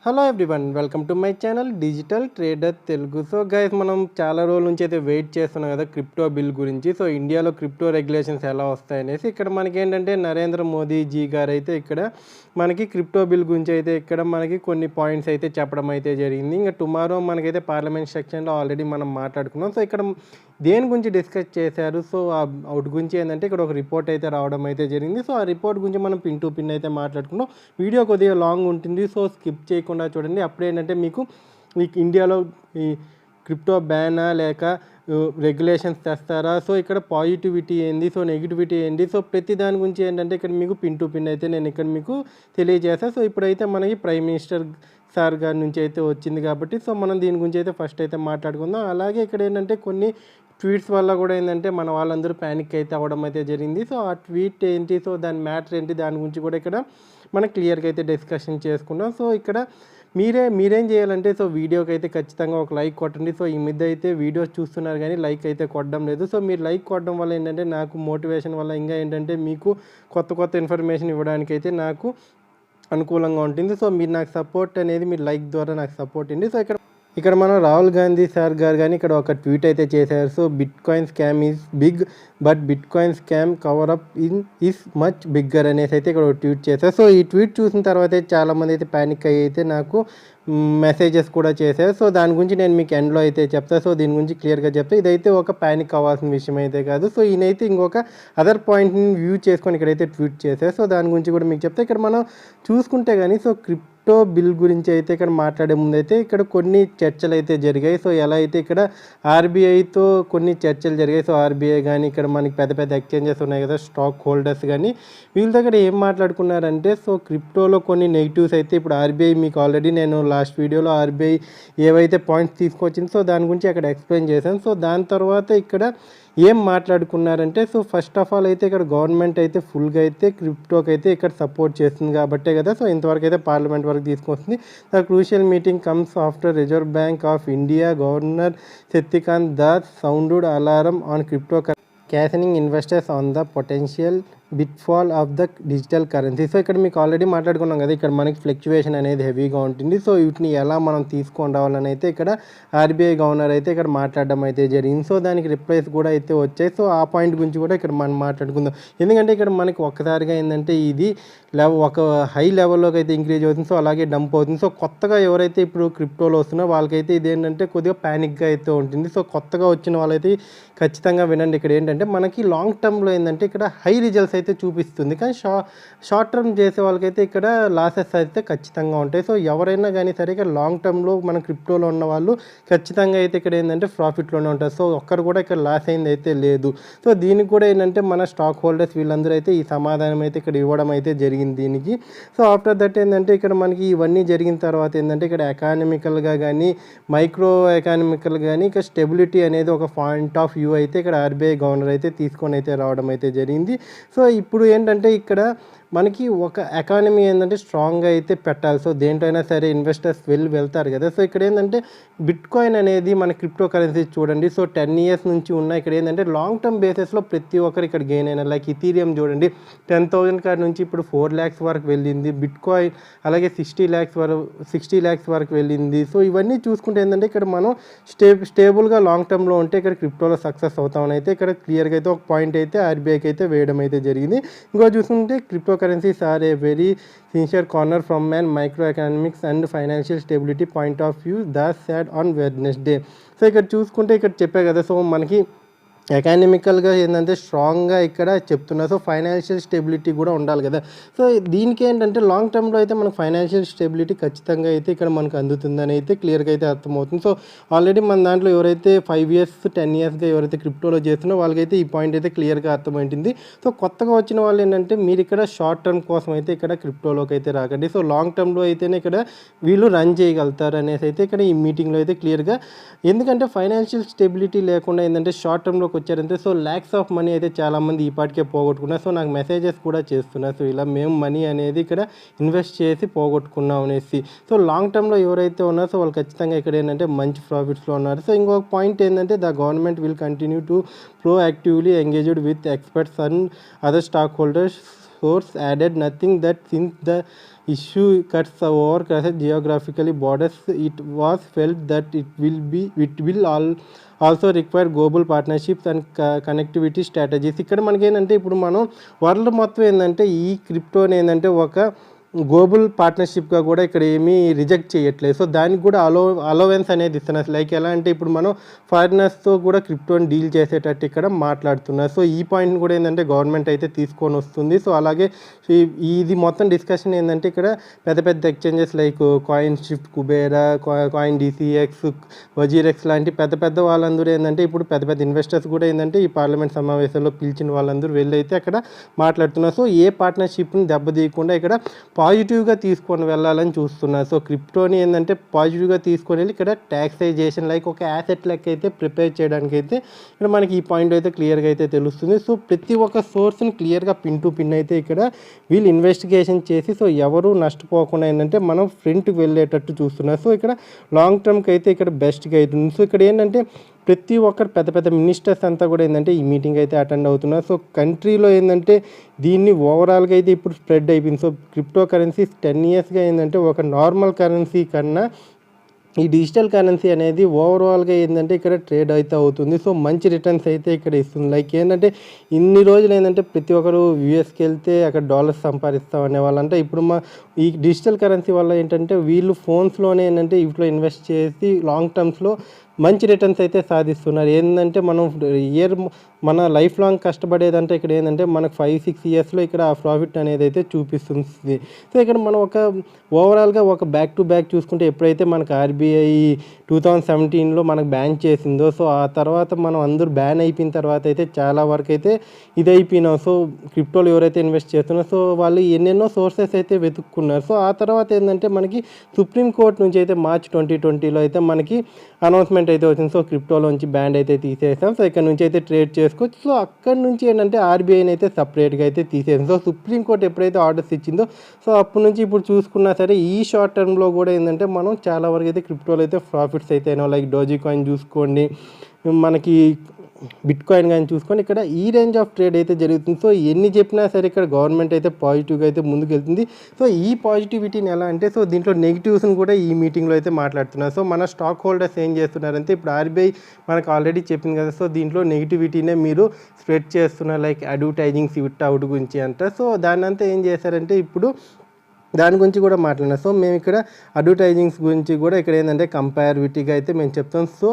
Hello everyone, welcome to my channel digital trader Telugu. So guys, మనం చాలా రోజుల నుంచి అయితే వెయిట్ చేస్తున్నాం కదా క్రిప్టో బిల్ గురించి. సో ఇండియాలో క్రిప్టో రెగ్యులేషన్స్ ఎలా వస్తాయనేసి ఇక్కడ మనకి ఏంటంటే నరేంద్ర మోదీ జీ గారు అయితే ఇక్కడ మనకి క్రిప్టో బిల్ గురించి అయితే ఇక్కడ మనకి కొన్ని పాయింట్స్ అయితే చెప్పడం అయితే జరిగింది. ఇంకా టుమారో మనకైతే పార్లమెంట్ సెక్షన్లో ఆల్రెడీ మనం మాట్లాడుకున్నాం. సో ఇక్కడ దేని గురించి డిస్కస్ చేశారు, సో అవుట్ గురించి ఏంటంటే ఇక్కడ ఒక రిపోర్ట్ అయితే రావడం అయితే జరిగింది. సో ఆ రిపోర్ట్ గురించి మనం పిన్ టు పిన్ అయితే మాట్లాడుకున్నాం. వీడియో కొద్దిగా లాంగ్ ఉంటుంది, సో స్కిప్ చేయకుండా చూడండి. అప్పుడేంటంటే మీకు ఇండియాలో ఈ క్రిప్టో బ్యానా లేక రెగ్యులేషన్స్ తెస్తారా, సో ఇక్కడ పాజిటివిటీ ఏంది, సో నెగిటివిటీ ఏంటి, సో ప్రతి దాని గురించి ఏంటంటే ఇక్కడ మీకు పిన్ టు పిన్ అయితే నేను ఇక్కడ మీకు తెలియజేస్తాను. సో ఇప్పుడైతే మనకి ప్రైమ్ మినిస్టర్ సార్ గారి నుంచి అయితే వచ్చింది కాబట్టి సో మనం దీని గురించి అయితే ఫస్ట్ అయితే మాట్లాడుకుందాం. అలాగే ఇక్కడ ఏంటంటే కొన్ని ట్వీట్స్ వల్ల కూడా ఏంటంటే మన వాళ్ళందరూ ప్యానిక్ అయితే అవ్వడం అయితే జరిగింది. సో ఆ ట్వీట్ ఏంటి, సో దాని మ్యాటర్ ఏంటి, దాని గురించి కూడా ఇక్కడ మనం క్లియర్గా అయితే డిస్కషన్ చేసుకున్నాం. సో ఇక్కడ మీరేం చేయాలంటే సో వీడియోకి అయితే ఖచ్చితంగా ఒక లైక్ కొట్టండి. సో ఈ మధ్య అయితే వీడియోస్ చూస్తున్నారు కానీ లైక్ అయితే కొట్టడం లేదు. సో మీరు లైక్ కొట్టడం వల్ల ఏంటంటే నాకు మోటివేషన్ వల్ల ఇంకా ఏంటంటే మీకు కొత్త ఇన్ఫర్మేషన్ ఇవ్వడానికి అయితే నాకు అనుకూలంగా ఉంటుంది. సో మీరు నాకు సపోర్ట్ అనేది మీరు లైక్ ద్వారా నాకు సపోర్ట్ ఉంది. సో ఇక్కడ మనం రాహుల్ గాంధీ సార్ గారు కానీ ఇక్కడ ఒక ట్వీట్ అయితే చేశారు. So bitcoin scam is big but bitcoin scam cover up is much bigger అనేసి అయితే ఇక్కడ ఒక ట్వీట్ చేశారు. సో ఈ ట్వీట్ చూసిన తర్వాత చాలామంది అయితే ప్యానిక్ అయ్యి అయితే నాకు మెసేజెస్ కూడా చేశారు. సో దాని గురించి నేను మీకు ఎండ్లో అయితే చెప్తాను. సో దీని గురించి క్లియర్గా చెప్తాను. ఇదైతే ఒక ప్యానిక్ అవ్వాల్సిన విషయం అయితే కాదు. సో ఈయనైతే ఇంకొక అదర్ పాయింట్ని వ్యూ చేసుకొని ఇక్కడైతే ట్వీట్ చేశారు. సో దాని గురించి కూడా మీకు చెప్తే ఇక్కడ మనం చూసుకుంటే కానీ సో క్రిప్టో బిల్ గురించి అయితే ఇక్కడ మాట్లాడే ముందు అయితే ఇక్కడ కొన్ని చర్చలు అయితే జరిగాయి. సో ఎలా అయితే ఇక్కడ ఆర్బీఐతో కొన్ని చర్చలు జరిగాయి. సో ఆర్బీఐ కానీ ఇక్కడ మనకి పెద్ద ఎక్స్చేంజెస్ ఉన్నాయి కదా, స్టాక్ హోల్డర్స్ కానీ వీళ్ళ దగ్గర ఏం మాట్లాడుకున్నారంటే సో క్రిప్టోలో కొన్ని నెగిటివ్స్ అయితే ఇప్పుడు ఆర్బీఐ మీకు ఆల్రెడీ నేను లాస్ట్ వీడియోలో ఆర్బీఐ ఏవైతే పాయింట్స్ తీసుకొచ్చింది సో దాని గురించి అక్కడ ఎక్స్ప్లెయిన్ చేశాను. సో దాని తర్వాత ఇక్కడ ఏం మాట్లాడుకున్నారంటే సో ఫస్ట్ ఆఫ్ ఆల్ అయితే ఇక్కడ గవర్నమెంట్ అయితే ఫుల్గా అయితే క్రిప్టోకి అయితే ఇక్కడ సపోర్ట్ చేస్తుంది కాబట్టే కదా సో ఇంతవరకు అయితే పార్లమెంట్ వరకు తీసుకొస్తుంది. The crucial meeting comes after Reserve Bank of India governor Shaktikanta Das sounded alarm on crypto cautioning investors on the potential pitfall of the digital currency. So ఇక్కడ మీకు ఆల్రెడీ మాట్లాడుకున్నాం కదా, ఇక్కడ మనకి ఫ్లక్చువేషన్ అనేది హెవీగా ఉంటుంది. సో వీటిని ఎలా మనం తీసుకొని రావాలని అయితే ఇక్కడ ఆర్బీఐ గవర్నర్ అయితే ఇక్కడ మాట్లాడడం అయితే జరిగింది. సో దానికి రిప్లైస్ కూడా అయితే వచ్చాయి. సో ఆ పాయింట్ గురించి కూడా ఇక్కడ మనం మాట్లాడుకుందాం. ఎందుకంటే ఇక్కడ మనకి ఒక్కసారిగా ఏంటంటే ఇది ఒక హై లెవెల్లోకి అయితే ఇంక్రీజ్ అవుతుంది. సో అలాగే డంప్ అవుతుంది. సో కొత్తగా ఎవరైతే ఇప్పుడు క్రిప్టోలో వస్తున్నారో వాళ్ళకైతే ఇది ఏంటంటే కొద్దిగా ప్యానిక్గా అయితే ఉంటుంది. సో కొత్తగా వచ్చిన వాళ్ళైతే ఖచ్చితంగా వినండి. ఇక్కడ ఏంటంటే మనకి లాంగ్ టర్మ్లో ఏంటంటే ఇక్కడ హై రిజల్ట్స్ అయితే చూపిస్తుంది, కానీ షార్ట్ టర్మ్ చేసే వాళ్ళకైతే ఇక్కడ లాసెస్ అయితే ఖచ్చితంగా ఉంటాయి. సో ఎవరైనా కానీ సరే ఇక్కడ లాంగ్ టర్మ్లో మన క్రిప్టోలో ఉన్న వాళ్ళు ఖచ్చితంగా అయితే ఇక్కడ ఏంటంటే ప్రాఫిట్లోనే ఉంటారు. సో ఒక్కరు కూడా ఇక్కడ లాస్ అయింది అయితే లేదు. సో దీనికి కూడా ఏంటంటే మన స్టాక్ హోల్డర్స్ వీళ్ళందరూ అయితే ఈ సమాధానం అయితే ఇక్కడ ఇవ్వడం అయితే జరిగింది దీనికి. సో ఆఫ్టర్ దట్ ఏంటంటే ఇక్కడ మనకి ఇవన్నీ జరిగిన తర్వాత ఏంటంటే ఇక్కడ ఎకానమికల్గా కానీ మైక్రో ఎకానమికల్ కానీ ఇక్కడ స్టెబిలిటీ అనేది ఒక పాయింట్ ఆఫ్ వ్యూ అయితే ఇక్కడ ఆర్బీఐ గవర్నర్ అయితే తీసుకొని అయితే రావడం అయితే జరిగింది. సో ఇప్పుడు ఏంటంటే ఇక్కడ మనకి ఒక ఎకానమీ ఏంటంటే స్ట్రాంగ్గా అయితే పెట్టాలి. సో దేంటైనా సరే ఇన్వెస్టర్స్ వెళ్తారు కదా. సో ఇక్కడ ఏంటంటే బిట్ కాయిన్ అనేది మన క్రిప్టో కరెన్సీ చూడండి. సో 10 years నుంచి ఉన్న ఇక్కడ ఏంటంటే లాంగ్ టర్మ్ బేసిస్లో ప్రతి ఒక్కరు ఇక్కడ గెయిన్ అయినా. లైక్ ఇథీరియం చూడండి 10,000 కాడి నుంచి ఇప్పుడు 4 lakhs వరకు వెళ్ళింది. బిట్ కాయిన్ అలాగే 60 lakhs వరకు వెళ్ళింది. సో ఇవన్నీ చూసుకుంటే ఏంటంటే ఇక్కడ మనం స్టేబుల్గా లాంగ్ టర్మ్లో ఉంటే ఇక్కడ క్రిప్టోలో సక్సెస్ అవుతామని అయితే ఇక్కడ క్లియర్గా అయితే ఒక పాయింట్ అయితే ఆర్బీఐకి అయితే వేయడం అయితే జరిగింది. ఇంకో చూసుకుంటే crypto currencies are a very sincere corner from an microeconomics and financial stability point of view, thus said on Wednesday. So ఇక్కడ చూసుకుంటే ఇక్కడ చెప్పే కదా సో మనకి ఎకానమికల్గా ఏంటంటే స్ట్రాంగ్గా ఇక్కడ చెప్తున్నారు. సో ఫైనాన్షియల్ స్టెబిలిటీ కూడా ఉండాలి కదా. సో దీనికి ఏంటంటే లాంగ్ టర్మ్లో అయితే మనకు ఫైనాన్షియల్ స్టెబిలిటీ ఖచ్చితంగా అయితే ఇక్కడ మనకు అందుతుందని అయితే క్లియర్గా అయితే అర్థమవుతుంది. సో ఆల్రెడీ మన దాంట్లో ఎవరైతే 5 years 10 yearsగా ఎవరైతే క్రిప్టోలో చేస్తున్నారో వాళ్ళకైతే ఈ పాయింట్ అయితే క్లియర్గా అర్థమైంది. సో కొత్తగా వచ్చిన వాళ్ళు ఏంటంటే మీరు ఇక్కడ షార్ట్ టర్మ్ కోసం అయితే ఇక్కడ క్రిప్టోలోకి అయితే రాకండి. సో లాంగ్ టర్మ్లో అయితేనే ఇక్కడ వీళ్ళు రన్ చేయగలుగుతారు అనేసి అయితే ఇక్కడ ఈ మీటింగ్లో అయితే క్లియర్గా, ఎందుకంటే ఫైనాన్షియల్ స్టెబిలిటీ లేకుండా ఏంటంటే షార్ట్ టర్మ్లోకి వచ్చారంటే సో ల్యాక్స్ ఆఫ్ మనీ అయితే చాలామంది ఈ పాటికే పోగొట్టుకున్నారు. సో నాకు మెసేజెస్ కూడా చేస్తున్నారు. సో ఇలా మేము మనీ అనేది ఇక్కడ ఇన్వెస్ట్ చేసి పోగొట్టుకున్నాం అనేసి. సో లాంగ్ టర్మ్లో ఎవరైతే ఉన్నారో సో వాళ్ళు ఖచ్చితంగా ఇక్కడ ఏంటంటే మంచి ప్రాఫిట్స్లో ఉన్నారు. సో ఇంకొక పాయింట్ ఏంటంటే the government will continue to proactively engaged with experts and other stockholders. Source added nothing that since the issue cuts over crosses geographically borders. It was felt that it will also require global partnerships and connectivity strategies. ఇక్కడ మనకేంటంటే ఇప్పుడు మనం world మొత్తం ఏంటంటే ఈ క్రిప్టోని ఏంటంటే ఒక global పార్ట్నర్షిప్గా కూడా ఇక్కడ ఏమీ రిజెక్ట్ చేయట్లేదు. సో దానికి కూడా అలోవెన్స్ అనేది ఇస్తున్నారు. లైక్ ఎలా అంటే ఇప్పుడు మనం ఫారినర్స్తో కూడా క్రిప్టోని డీల్ చేసేటట్టు ఇక్కడ మాట్లాడుతున్నారు. సో ఈ పాయింట్ని కూడా ఏంటంటే గవర్నమెంట్ అయితే తీసుకొని వస్తుంది. సో అలాగే ఇది మొత్తం డిస్కషన్ ఏంటంటే ఇక్కడ పెద్ద పెద్ద ఎక్స్చేంజెస్ లైక్ కాయిన్ షిఫ్ట్, కుబేరా, కాయిన్ డీసీఎక్స్, వజీరెక్స్ లాంటి పెద్ద పెద్ద వాళ్ళందరూ ఏంటంటే ఇప్పుడు పెద్ద పెద్ద ఇన్వెస్టర్స్ కూడా ఏంటంటే ఈ పార్లమెంట్ సమావేశాల్లో పిలిచిన వాళ్ళందరూ వెళ్ళి అయితే అక్కడ మాట్లాడుతున్నారు. సో ఏ పార్ట్నర్షిప్ని దెబ్బతీయకుండా ఇక్కడ పాజిటివ్గా తీసుకొని వెళ్ళాలని చూస్తున్నారు. సో క్రిప్టోని ఏంటంటే పాజిటివ్గా తీసుకొని వెళ్ళి ఇక్కడ ట్యాక్సైజేషన్ లైక్ ఒక యాసెట్ లెక్క అయితే ప్రిపేర్ చేయడానికి అయితే ఇక్కడ మనకి ఈ పాయింట్ అయితే క్లియర్గా అయితే తెలుస్తుంది. సో ప్రతి ఒక్క సోర్స్ని క్లియర్గా పిన్ టు పిన్ అయితే ఇక్కడ వీళ్ళు ఇన్వెస్టిగేషన్ చేసి సో ఎవరు నష్టపోకుండా ఏంటంటే మనం ఫ్రంట్కి వెళ్ళేటట్టు చూస్తున్నారు. సో ఇక్కడ లాంగ్ టర్మ్కి అయితే ఇక్కడ బెస్ట్గా అవుతుంది. సో ఇక్కడ ఏంటంటే ప్రతి ఒక్కరు పెద్ద పెద్ద మినిస్టర్స్ అంతా కూడా ఏంటంటే ఈ మీటింగ్ అయితే అటెండ్ అవుతున్నారు. సో కంట్రీలో ఏంటంటే దీన్ని ఓవరాల్గా అయితే ఇప్పుడు స్ప్రెడ్ అయిపోయింది. సో క్రిప్టో కరెన్సీస్ 10 ఇయర్స్గా ఏంటంటే ఒక నార్మల్ కరెన్సీ కన్నా ఈ డిజిటల్ కరెన్సీ అనేది ఓవరాల్గా ఏంటంటే ఇక్కడ ట్రేడ్ అయితే అవుతుంది. సో మంచి రిటర్న్స్ అయితే ఇక్కడ ఇస్తుంది. లైక్ ఏంటంటే ఇన్ని రోజులు ఏంటంటే ప్రతి ఒక్కరు యూఎస్కి వెళ్తే అక్కడ డాలర్స్ సంపాదిస్తాం అనే వాళ్ళంటే ఇప్పుడు ఈ డిజిటల్ కరెన్సీ వల్ల ఏంటంటే వీళ్ళు ఫోన్స్లోనే ఏంటంటే వీటిలో ఇన్వెస్ట్ చేసి లాంగ్ టర్మ్స్లో మంచి రిటర్న్స్ అయితే సాధిస్తున్నారు. ఏంటంటే మనం మన లైఫ్ లాంగ్ కష్టపడేదంటే ఇక్కడ ఏంటంటే మనకు 5-6 ఇయర్స్లో ఇక్కడ ఆ ప్రాఫిట్ అనేది అయితే చూపిస్తుంది. సో ఇక్కడ మనం ఒక ఓవరాల్గా ఒక బ్యాక్ టు బ్యాక్ చూసుకుంటే ఎప్పుడైతే మనకు ఆర్బీఐ 2017లో మనకు బ్యాన్ చేసిందో సో ఆ తర్వాత మనం అందరూ బ్యాన్ అయిపోయిన తర్వాత అయితే చాలా వరకు అయితే ఇది అయిపోయినాం. సో క్రిప్టోలో ఎవరైతే ఇన్వెస్ట్ చేస్తున్నారో సో వాళ్ళు ఎన్నెన్నో సోర్సెస్ అయితే వెతుక్కున్నారు. సో ఆ తర్వాత ఏంటంటే మనకి సుప్రీంకోర్టు నుంచి అయితే మార్చ్ 2020లో అయితే మనకి అనౌన్స్మెంట్ అయితే వచ్చింది. సో క్రిప్టోలోంచి బ్యాన్ అయితే తీసేసాం. సో ఇక్కడ నుంచి అయితే ట్రేడ్ చేసుకోవచ్చు. సో అక్కడ నుంచి ఏంటంటే ఆర్బీఐని అయితే సపరేట్గా అయితే తీసేసాం. సో సుప్రీంకోర్టు ఎప్పుడైతే ఆర్డర్స్ ఇచ్చిందో సో అప్పటి నుంచి ఇప్పుడు చూసుకున్నా సరే ఈ షార్ట్ టర్మ్లో కూడా ఏంటంటే మనం చాలా వరకు అయితే క్రిప్టోలో అయితే ప్రాఫిట్స్ అయితే అయినా లైక్ డోజీ కాయిన్ చూసుకోండి, మనకి బిట్ కాయిన్ కానీ చూసుకొని ఇక్కడ ఈ రేంజ్ ఆఫ్ ట్రేడ్ అయితే జరుగుతుంది. సో ఎన్ని చెప్పినా సరే ఇక్కడ గవర్నమెంట్ అయితే పాజిటివ్గా అయితే ముందుకు వెళ్తుంది. సో ఈ పాజిటివిటీని ఎలా అంటే సో దీంట్లో నెగిటివ్స్ని కూడా ఈ మీటింగ్లో అయితే మాట్లాడుతున్నారు. సో మన స్టాక్ హోల్డర్స్ ఏం చేస్తున్నారంటే ఇప్పుడు ఆర్బీఐ మనకు ఆల్రెడీ చెప్పింది కదా. సో దీంట్లో నెగిటివిటీనే మీరు స్ప్రెడ్ చేస్తున్నారు లైక్ అడ్వర్టైజింగ్ సివిట్ అవుట్ గురించి అంట. సో దాన్ని అంతా ఏం చేశారంటే ఇప్పుడు దాని గురించి కూడా మాట్లాడినా. సో మేము ఇక్కడ అడ్వర్టైజింగ్స్ గురించి కూడా ఇక్కడ ఏంటంటే కంపారిటివ్గా అయితే మేము చెప్తాం. సో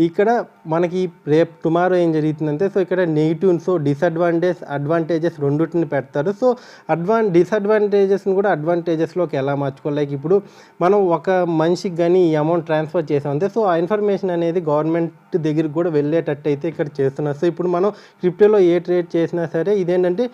ఇక్కడ మనకి రేపు టుమారో ఏం జరుగుతుందంటే సో ఇక్కడ నెగిటివ్ సో అడ్వాంటేజెస్ రెండింటిని పెడతారు. సో డిసడ్వాంటేజెస్ని కూడా అడ్వాంటేజెస్లోకి ఎలా మార్చుకోవాలి. లైక్ ఇప్పుడు మనం ఒక మనిషికి కానీ ఈ అమౌంట్ ట్రాన్స్ఫర్ చేసామంటే సో ఆ ఇన్ఫర్మేషన్ అనేది గవర్నమెంట్ దగ్గరికి కూడా వెళ్ళేటట్టు అయితే ఇక్కడ చేస్తున్నారు. సో ఇప్పుడు మనం క్రిప్టోలో ఏ ట్రేడ్ చేసినా సరే ఇదేంటంటే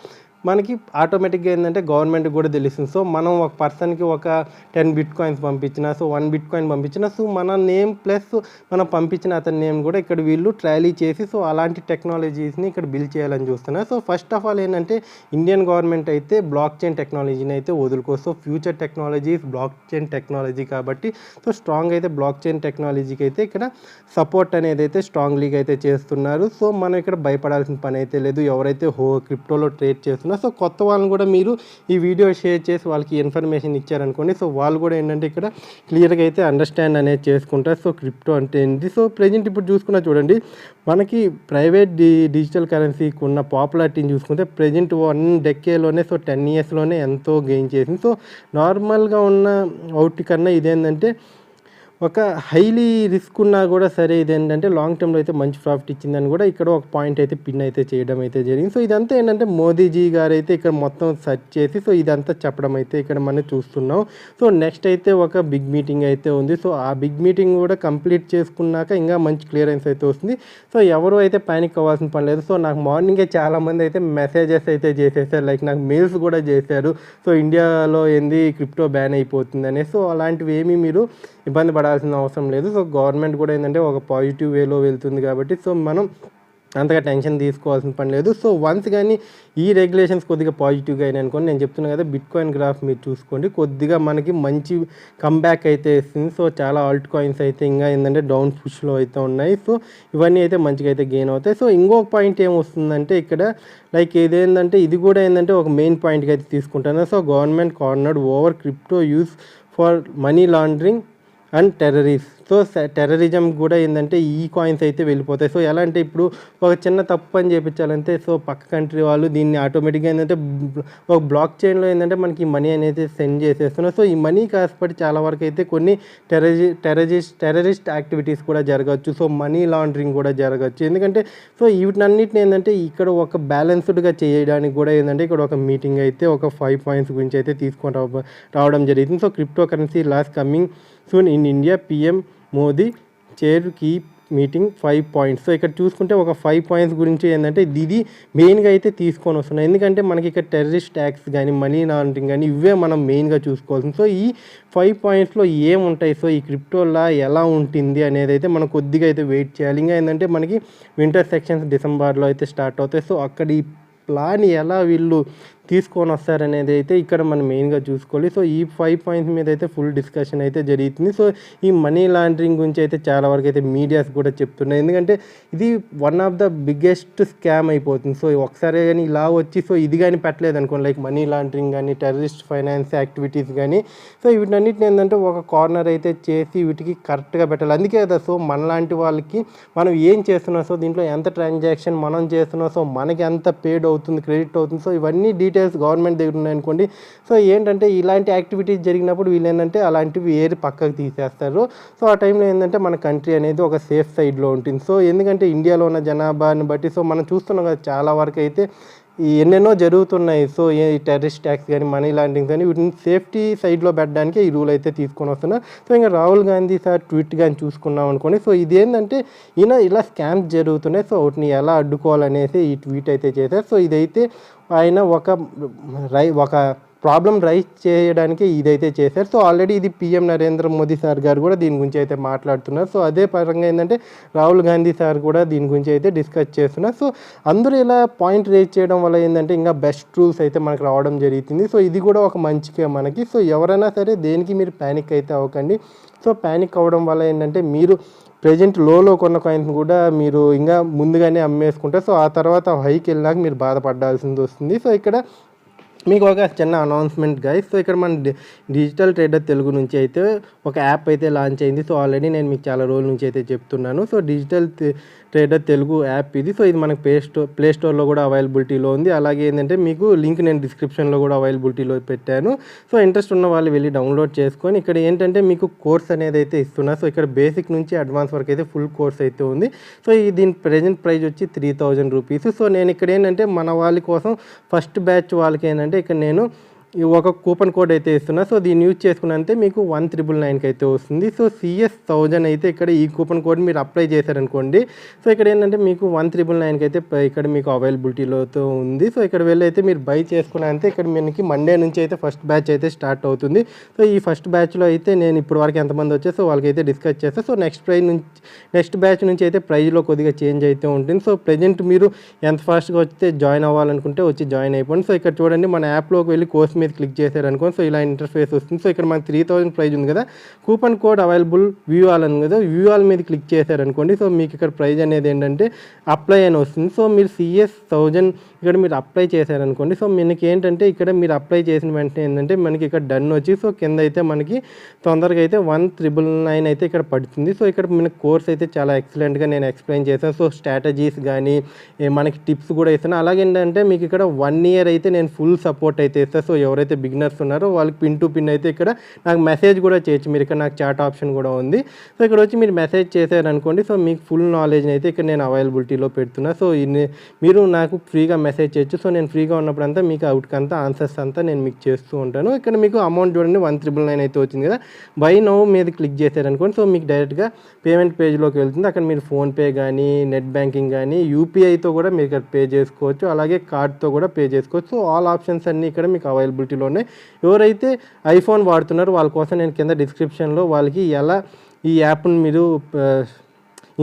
మనకి ఆటోమేటిక్గా ఏంటంటే గవర్నమెంట్కి కూడా తెలుస్తుంది. సో మనం ఒక పర్సన్కి ఒక 10 బిట్ కాయిన్స్ పంపించినా సో 1 బిట్ కాయిన్ పంపించినా సో మన నేమ్ ప్లస్ మనం పంపించిన అతని నేమ్ కూడా ఇక్కడ వీళ్ళు ట్రాలీ చేసి సో అలాంటి టెక్నాలజీస్ని ఇక్కడ బిల్డ్ చేయాలని చూస్తున్నారు. సో ఫస్ట్ ఆఫ్ ఆల్ ఏంటంటే ఇండియన్ గవర్నమెంట్ అయితే బ్లాక్ చైన్ టెక్నాలజీని అయితే వదులుకోవచ్చు. So future technologies blockchain technology కాబట్టి సో స్ట్రాంగ్ అయితే బ్లాక్ చైన్ టెక్నాలజీకి అయితే ఇక్కడ సపోర్ట్ అనేది అయితే స్ట్రాంగ్లీగా అయితే చేస్తున్నారు. సో మనం ఇక్కడ భయపడాల్సిన పని అయితే లేదు. ఎవరైతే క్రిప్టోలో ట్రేడ్ చేస్తున్నారు సో కొత్త వాళ్ళని కూడా మీరు ఈ వీడియో షేర్ చేసి వాళ్ళకి ఇన్ఫర్మేషన్ ఇచ్చారనుకోండి సో వాళ్ళు కూడా ఏంటంటే ఇక్కడ క్లియర్గా అయితే అండర్స్టాండ్ అనేది చేసుకుంటారు. సో క్రిప్టో అంటే ఏంటి. సో ప్రజెంట్ ఇప్పుడు చూసుకున్నా చూడండి మనకి ప్రైవేట్ డిజిటల్ కరెన్సీకి ఉన్న పాపులారిటీని చూసుకుంటే ప్రజెంట్ 1 డెకేలోనే సో 10 ఇయర్స్లోనే ఎంతో గెయిన్ చేసింది. సో నార్మల్గా ఉన్న అవుట్ కన్నా ఇదేంటంటే ఒక హైలీ రిస్క్ ఉన్నా కూడా సరే ఇదేంటంటే లాంగ్ టర్మ్లో అయితే మంచి ప్రాఫిట్ ఇచ్చిందని కూడా ఇక్కడ ఒక పాయింట్ అయితే పిన్ అయితే చేయడం అయితే జరిగింది. సో ఇదంతా ఏంటంటే మోదీజీ గారు అయితే ఇక్కడ మొత్తం సెర్చ్ చేసి సో ఇదంతా చెప్పడం అయితే ఇక్కడ మనం చూస్తున్నాం. సో నెక్స్ట్ అయితే ఒక బిగ్ మీటింగ్ అయితే ఉంది. సో ఆ బిగ్ మీటింగ్ కూడా కంప్లీట్ చేసుకున్నాక ఇంకా మంచి క్లియరెన్స్ అయితే వస్తుంది. సో ఎవరు అయితే ప్యానిక్ అవ్వాల్సిన పని లేదు. సో నాకు మార్నింగే చాలామంది అయితే మెసేజెస్ అయితే చేసేసారు లైక్ నాకు మెయిల్స్ కూడా చేశారు. సో ఇండియాలో ఏంది క్రిప్టో బ్యాన్ అయిపోతుందని. సో అలాంటివి ఏమీ మీరు ఇబ్బంది పడాల్సిన అవసరం లేదు. సో గవర్నమెంట్ కూడా ఏంటంటే ఒక పాజిటివ్ వేలో వెళ్తుంది కాబట్టి సో మనం అంతగా టెన్షన్ తీసుకోవాల్సిన పని లేదు. సో వన్స్ కానీ ఈ రెగ్యులేషన్స్ కొద్దిగా పాజిటివ్గా అయినాయి అనుకోండి, నేను చెప్తున్నాను కదా బిట్‌కాయిన్ గ్రాఫ్ మీరు చూసుకోండి, కొద్దిగా మనకి మంచి కమ్‌బ్యాక్ అయితే ఇస్తుంది. సో చాలా ఆల్ట్ కాయిన్స్ అయితే ఇంకా ఏంటంటే డౌన్ పుష్‌లో అయితే ఉన్నాయి. సో ఇవన్నీ అయితే మంచిగా అయితే గెయిన్ అవుతాయి. సో ఇంకొక పాయింట్ ఏమొస్తుందంటే ఇక్కడ లైక్ ఇదేంటంటే ఇది కూడా ఏంటంటే ఒక మెయిన్ పాయింట్‌గా అయితే తీసుకుంటాను. So government cornered over crypto use for money laundering and so terrorism కూడా ఏంటంటే ఈ కాయిన్స్ అయితే వెళ్ళిపోతాయి. సో ఎలా అంటే ఇప్పుడు ఒక చిన్న తప్పు అని చేయించాలంటే సో పక్క కంట్రీ వాళ్ళు దీన్ని ఆటోమేటిక్గా ఏంటంటే ఒక బ్లాక్ చైన్లో ఏంటంటే మనకి మనీ అనేది సెండ్ చేసేస్తున్నారు. సో ఈ మనీ కాస్పడి చాలా వరకు అయితే కొన్ని టెర్రరిస్ట్ యాక్టివిటీస్ కూడా జరగవచ్చు. సో మనీ లాండరింగ్ కూడా జరగచ్చు. ఎందుకంటే సో వీటన్నిటిని ఏంటంటే ఇక్కడ ఒక బ్యాలెన్స్డ్గా చేయడానికి కూడా ఏంటంటే ఇక్కడ ఒక మీటింగ్ అయితే ఒక 5 పాయింట్స్ గురించి అయితే తీసుకొని రావడం జరిగింది. So crypto currency laws coming soon in India, PM Modi chair keep meeting 5 points. So ఇక్కడ చూసుకుంటే ఒక 5 పాయింట్స్ గురించి ఏంటంటే ఇది మెయిన్గా అయితే తీసుకొని వస్తున్నాయి. ఎందుకంటే మనకి ఇక్కడ టెర్రరిస్ట్ ట్యాక్స్ కానీ మనీ లాండరింగ్ కానీ ఇవే మనం మెయిన్గా చూసుకోవాల్సింది. సో ఈ 5 పాయింట్స్లో ఏముంటాయి, సో ఈ క్రిప్టోలా ఎలా ఉంటుంది అనేది అయితే మనం కొద్దిగా అయితే వెయిట్ చేయాలి. ఇంకా ఏంటంటే మనకి వింటర్ సెక్షన్స్ డిసెంబర్లో అయితే స్టార్ట్ అవుతాయి. సో అక్కడ ఈ ప్లాన్ ఎలా వీళ్ళు తీసుకొని వస్తారనేది అయితే ఇక్కడ మనం మెయిన్గా చూసుకోవాలి. సో ఈ 5 పాయింట్స్ మీద అయితే ఫుల్ డిస్కషన్ అయితే జరుగుతుంది. సో ఈ మనీ లాండరింగ్ గురించి అయితే చాలా వరకు అయితే మీడియాస్ కూడా చెప్తున్నాయి. ఎందుకంటే ఇది one of the biggest scam అయిపోతుంది. సో ఒకసారి కానీ ఇలా వచ్చి సో ఇది కానీ పెట్టలేదు అనుకోండి, లైక్ మనీ లాండరింగ్ కానీ టెర్రరిస్ట్ ఫైనాన్స్ యాక్టివిటీస్ కానీ, సో వీటన్నిటిని ఏంటంటే ఒక కార్నర్ అయితే చేసి వీటికి కరెక్ట్గా పెట్టాలి. అందుకే కదా సో మనలాంటి వాళ్ళకి మనం ఏం చేస్తున్నాం, సో దీంట్లో ఎంత ట్రాన్సాక్షన్ మనం చేస్తున్నాం, సో మనకి ఎంత పేడ్ అవుతుంది, క్రెడిట్ అవుతుంది, సో ఇవన్నీ డీటెయిల్స్ గవర్నమెంట్ దగ్గర ఉన్నాయనుకోండి. సో ఏంటంటే ఇలాంటి యాక్టివిటీస్ జరిగినప్పుడు వీళ్ళు ఏంటంటే అలాంటివి ఏరి పక్కకు తీసేస్తారు. సో ఆ టైంలో ఏంటంటే మన కంట్రీ అనేది ఒక సేఫ్ సైడ్లో ఉంటుంది. సో ఎందుకంటే ఇండియాలో ఉన్న జనాభాని బట్టి సో మనం చూస్తున్నాం కదా చాలా వరకు అయితే ఎన్నెన్నో జరుగుతున్నాయి. సో ఈ టెర్రరిస్ట్ ట్యాక్స్ కానీ మనీ లాండరింగ్ కానీ వీటిని సేఫ్టీ సైడ్లో పెట్టడానికి ఈ రూల్ అయితే తీసుకొని వస్తున్నారు. సో ఇంకా రాహుల్ గాంధీ సార్ ట్వీట్ కానీ చూసుకున్నాం అనుకోండి, సో ఇదేంటంటే ఇలా స్కామ్స్ జరుగుతున్నాయి, సో వాటిని ఎలా అడ్డుకోవాలనేసి ఈ ట్వీట్ అయితే చేశారు. సో ఇదైతే ఆయన ఒక ప్రాబ్లం రైజ్ చేయడానికి ఇదైతే చేశారు. సో ఆల్రెడీ ఇది పీఎం నరేంద్ర మోదీ సార్ గారు కూడా దీని గురించి అయితే మాట్లాడుతున్నారు. సో అదే పరంగా ఏంటంటే రాహుల్ గాంధీ సార్ కూడా దీని గురించి అయితే డిస్కస్ చేస్తున్నారు. సో అందరూ ఇలా పాయింట్ రేజ్ చేయడం వల్ల ఏంటంటే ఇంకా బెస్ట్ రూల్స్ అయితే మనకు రావడం జరుగుతుంది. సో ఇది కూడా ఒక మంచిగా మనకి. సో ఎవరైనా సరే దేనికి మీరు ప్యానిక్ అయితే అవ్వకండి. సో ప్యానిక్ అవ్వడం వల్ల ఏంటంటే మీరు ప్రెజెంట్ లోలో కొన్న కాయిన్స్ కూడా మీరు ఇంకా ముందుగానే అమ్మేసుకుంటారు. సో ఆ తర్వాత హైకి వెళ్ళినాక మీరు బాధపడాల్సింది వస్తుంది. సో ఇక్కడ మీకు ఒక చిన్న అనౌన్స్మెంట్ గైస్. సో ఇక్కడ మన డిజిటల్ ట్రేడర్ తెలుగు నుంచి అయితే ఒక యాప్ అయితే లాంచ్ అయింది. సో ఆల్రెడీ నేను మీకు చాలా రోజుల నుంచి అయితే చెప్తున్నాను. So digital trader Telugu app ఇది. సో ఇది మనకు ప్లే స్టోర్లో కూడా అవైలబిలిటీలో ఉంది. అలాగే ఏంటంటే మీకు లింక్ నేను డిస్క్రిప్షన్లో కూడా అవైలబిలిటీలో పెట్టాను. సో ఇంట్రెస్ట్ ఉన్న వాళ్ళు వెళ్ళి డౌన్లోడ్ చేసుకొని ఇక్కడ ఏంటంటే మీకు కోర్స్ అనేది అయితే ఇస్తున్నారు. సో ఇక్కడ బేసిక్ నుంచి అడ్వాన్స్ వరకు అయితే ఫుల్ కోర్స్ అయితే ఉంది. సో దీని ప్రెజెంట్ ప్రైస్ వచ్చి 3000 రూపీస్. సో నేను ఇక్కడ ఏంటంటే మన వాళ్ళ కోసం ఫస్ట్ బ్యాచ్ వాళ్ళకి ఏంటంటే ఇక్కడ నేను ఒక కూపన్ కోడ్ అయితే ఇస్తున్నా. సో దీన్ని యూజ్ చేసుకున్నంతే మీకు 1999కి అయితే వస్తుంది. సో CS1000 అయితే ఇక్కడ ఈ కూపన్ కోడ్ మీరు అప్లై చేశారనుకోండి, సో ఇక్కడ ఏంటంటే మీకు 1999కి అయితే ఇక్కడ మీకు అవైలబిలిటీలో ఉంది. సో ఇక్కడ వెళ్ళి అయితే మీరు బై చేసుకున్నంతే ఇక్కడ మనకి మండే నుంచి అయితే ఫస్ట్ బ్యాచ్ అయితే స్టార్ట్ అవుతుంది. సో ఈ ఫస్ట్ బ్యాచ్లో అయితే నేను ఇప్పుడు వరకు ఎంతమంది వచ్చారో సో వాళ్ళకైతే డిస్కస్ చేస్తాను. సో నెక్స్ట్ బ్యాచ్ నుంచి అయితే ప్రైజ్లో కొద్దిగా చేంజ్ అయితే ఉంటుంది. సో ప్రజెంట్ మీరు ఎంత ఫాస్ట్గా వస్తే జాయిన్ అవ్వాలనుకుంటే వచ్చి జాయిన్ అయిపోండి. సో ఇక్కడ చూడండి మన యాప్లోకి వెళ్ళి కోర్స్ మీద క్లిక్ చేశారనుకోండి, సో ఇలా ఇంటర్ఫేస్ వస్తుంది. సో ఇక్కడ మనకి 3000 ప్రైజ్ ఉంది కదా, coupon code available view all అని కదా, వ్యూ ఆల్ మీద క్లిక్ చేశారనుకోండి, సో మీకు ఇక్కడ ప్రైజ్ అనేది ఏంటంటే అప్లై అని వస్తుంది. సో మీరు CS1000 ఇక్కడ మీరు అప్లై చేశారనుకోండి, సో మనకి ఏంటంటే ఇక్కడ మీరు అప్లై చేసిన వెంటనే ఏంటంటే మనకి ఇక్కడ డన్ వచ్చి సో కింద అయితే మనకి తొందరగా అయితే 1999 అయితే ఇక్కడ పడుతుంది. సో ఇక్కడ మనకి కోర్స్ అయితే చాలా ఎక్సలెంట్గా నేను ఎక్స్ప్లెయిన్ చేశాను. సో స్ట్రాటజీస్ కానీ మనకి టిప్స్ కూడా ఇస్తాను. అలాగే ఏంటంటే మీకు ఇక్కడ 1 ఇయర్ అయితే నేను ఫుల్ సపోర్ట్ అయితే ఇస్తాను. సో ఎవరైతే బిగినర్స్ ఉన్నారో వాళ్ళకి పిన్ టు పిన్ అయితే ఇక్కడ నాకు మెసేజ్ కూడా చేయొచ్చు. మీరు ఇక్కడ నాకు చాట్ ఆప్షన్ కూడా ఉంది. సో ఇక్కడ వచ్చి మీరు మెసేజ్ చేశారనుకోండి, సో మీకు ఫుల్ నాలెడ్జ్ అయితే ఇక్కడ నేను అవైలబిలిటీలో పెడుతున్నా. సో మీరు నాకు ఫ్రీగా మెసేజ్ చేయొచ్చు. సో నేను ఫ్రీగా ఉన్నప్పుడు అంతా మీకు అవుట్కి అంతా ఆన్సర్స్ అంతా నేను మీకు చేస్తూ ఉంటాను. ఇక్కడ మీకు అమౌంట్ చూడండి 1999 అయితే వచ్చింది కదా, బై నౌ మీద క్లిక్ చేశారనుకోండి, సో మీకు డైరెక్ట్గా పేమెంట్ పేజ్లోకి వెళ్తుంది. అక్కడ మీరు ఫోన్పే కానీ నెట్ బ్యాంకింగ్ కానీ యూపీఐతో కూడా మీరు ఇక్కడ పే చేసుకోవచ్చు, అలాగే కార్డ్తో కూడా పే చేసుకోవచ్చు. సో ఆల్ ఆప్షన్స్ అన్నీ ఇక్కడ మీకు అవైలబిలిటీలో ఉన్నాయి. ఎవరైతే ఐఫోన్ వాడుతున్నారో వాళ్ళ కోసం నేను కింద డిస్క్రిప్షన్లో వాళ్ళకి ఎలా ఈ యాప్ని మీరు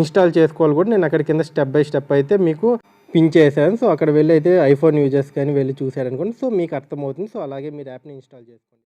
ఇన్స్టాల్ చేసుకోవాలి కూడా నేను అక్కడ కింద స్టెప్ బై స్టెప్ అయితే మీకు పిన్ చేశాను. సో అక్కడ వెళ్ళి అయితే ఐఫోన్ యూజర్స్ కానీ వెళ్ళి చూసారనుకోండి, సో మీకు అర్థమవుతుంది. సో అలాగే మీరు యాప్ని ఇన్స్టాల్ చేసుకోండి.